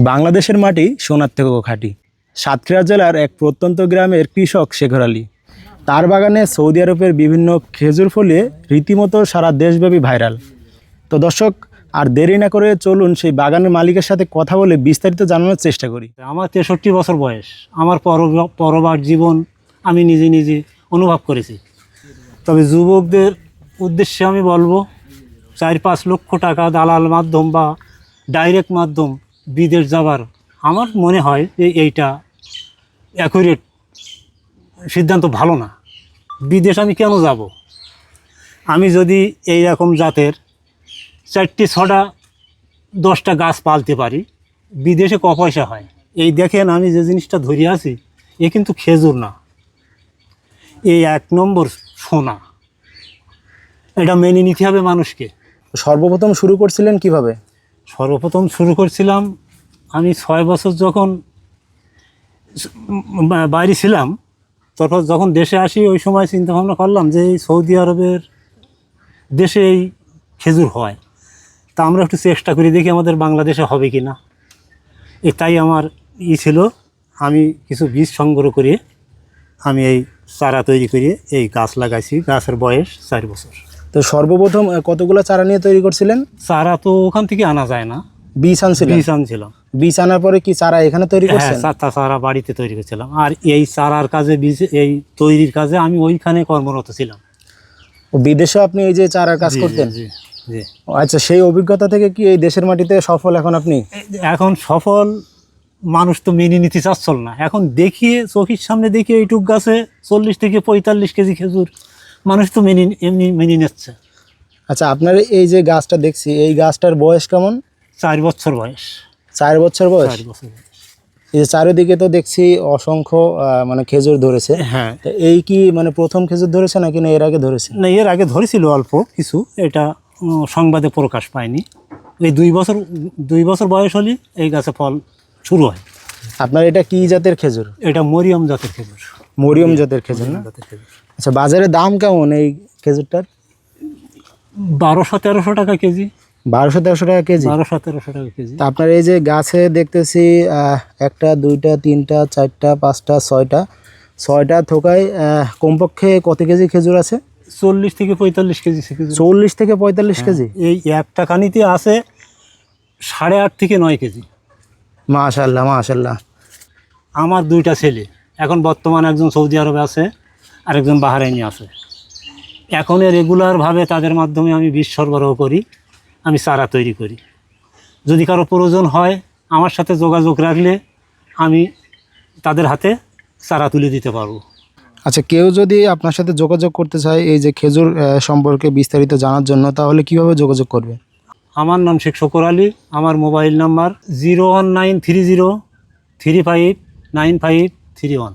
বাংলাদেশের মাটি সোনার থেকেও খাঁটি। সাতক্ষীরা জেলার এক প্রত্যন্ত গ্রামের কৃষক শেখর আলী, তার বাগানে সৌদি আরবের বিভিন্ন খেজুর ফলিয়ে রীতিমতো সারা দেশব্যাপী ভাইরাল। তো দর্শক, আর দেরি না করে চলুন সেই বাগানের মালিকের সাথে কথা বলে বিস্তারিত জানানোর চেষ্টা করি। আমার 63 বছর বয়স। আমার পরবার জীবন আমি নিজে নিজে অনুভব করেছি। তবে যুবকদের উদ্দেশ্যে আমি বলবো, 4-5 লক্ষ টাকা দালাল মাধ্যম বা ডাইরেক্ট মাধ্যম বিদেশ যাবার আমার মনে হয় যে এইটা অ্যাকুরেট সিদ্ধান্ত ভালো না। বিদেশ আমি কেন যাব? আমি যদি এই রকম জাতের 4টি 6টা 10টা গাছ পালতে পারি, বিদেশে ক পয়সা হয়। এই দেখেন আমি যে জিনিসটা ধরে আছি, এ কিন্তু খেজুর না, এই 1 নম্বর সোনা। এটা মেনে নিতে হবে মানুষকে। সর্বপ্রথম শুরু করছিলেন কিভাবে? সর্বপ্রথম শুরু করছিলাম আমি 6 বছর যখন বাইরে ছিলাম, তারপর যখন দেশে আসি ওই সময় চিন্তা ভাবনা করলাম যে এই সৌদি আরবের দেশে এই খেজুর হয়, তা আমরা একটু চেষ্টা করি দেখি আমাদের বাংলাদেশে হবে কি না। তাই আমার ছিল, আমি কিছু বীজ সংগ্রহ করে আমি এই চারা তৈরি করে এই গাছ লাগাইছি। গাছের বয়স 4 বছর। তো সর্বপ্রথম কতগুলো চারা নিয়ে তৈরি করছিলেন? চারা তো ওখান থেকে আনা যায় না, বীজ আনছিলেন? বীজ আনছিলাম। বীজ আনার পরে কি চারা এখানে তৈরি করছেন? হ্যাঁ, 4টা চারা বাড়িতে তৈরি করেছিলাম। আর এই চারার কাজে, বীজ এই তৈরির কাজে আমি ওইখানে কর্মরত ছিলাম। ও বিদেশে আপনি এই যে চারার কাজ করতেন? জি জি। ও আচ্ছা, সেই অভিজ্ঞতা থেকে কি এই দেশের মাটিতে সফল এখন আপনি? এখন সফল মানুষ তো মেনে নিতে চাচ্ছিল না। এখন দেখিয়ে চোখের সামনে দেখিয়ে এইটুক গাছে 40 থেকে 45 কেজি খেজুর, মানুষ তো এমনি মেনে নিচ্ছে। আচ্ছা, আপনার এই যে গাছটা দেখছি, এই গাছটার বয়স কেমন? 4 বছর বয়স। 4 বছর বয়স? 4 বছর বয়স। এই যে চারিদিকে তো দেখছি অসংখ্য মানে খেজুর ধরেছে। হ্যাঁ। তো এই কি মানে প্রথম খেজুর ধরেছে নাকি না এর আগে ধরেছে? না, এর আগে ধরেছিল অল্প কিছু, এটা সংবাদে প্রকাশ পায়নি। এই 2 বছর বয়স হলে এই গাছে ফল শুরু হয়। আপনার এটা কি জাতের খেজুর? এটা মরিয়ম জাতের খেজুর। মরিয়ম জাতের খেজুর না? আচ্ছা, বাজারে দাম কেমন এই খেজুরটার? 1200-1300 টাকা কেজি। 1200-1300 টাকা কেজি? 1200-1300 টাকা কেজি। তা আপনার এই যে গাছে দেখতেছি 1টা 2টা 3টা 4টা 5টা 6টা থোকায় কমপক্ষে কত কেজি খেজুর আছে? 40 থেকে 45 কেজি খেজুর। 40 থেকে 45 কেজি? এই একটা কানিতে আছে 8.5 থেকে 9 কেজি। মাশাআল্লাহ মাশাআল্লাহ। আমার 2টা ছেলে এখন বর্তমানে, একজন সৌদি আরবে আছে আর একজন বাহরাইনে আছে। এখন রেগুলারভাবে তাদের মাধ্যমে আমি বীজ সরবরাহ করি, আমি চারা তৈরি করি। যদি কারো প্রয়োজন হয় আমার সাথে যোগাযোগ রাখলে আমি তাদের হাতে চারা তুলে দিতে পারবো। আচ্ছা, কেউ যদি আপনার সাথে যোগাযোগ করতে চায় এই যে খেজুর সম্পর্কে বিস্তারিত জানার জন্য, তাহলে কিভাবে যোগাযোগ করবে? আমার নাম শেখ শকর আলী। আমার মোবাইল নাম্বার 01930359531।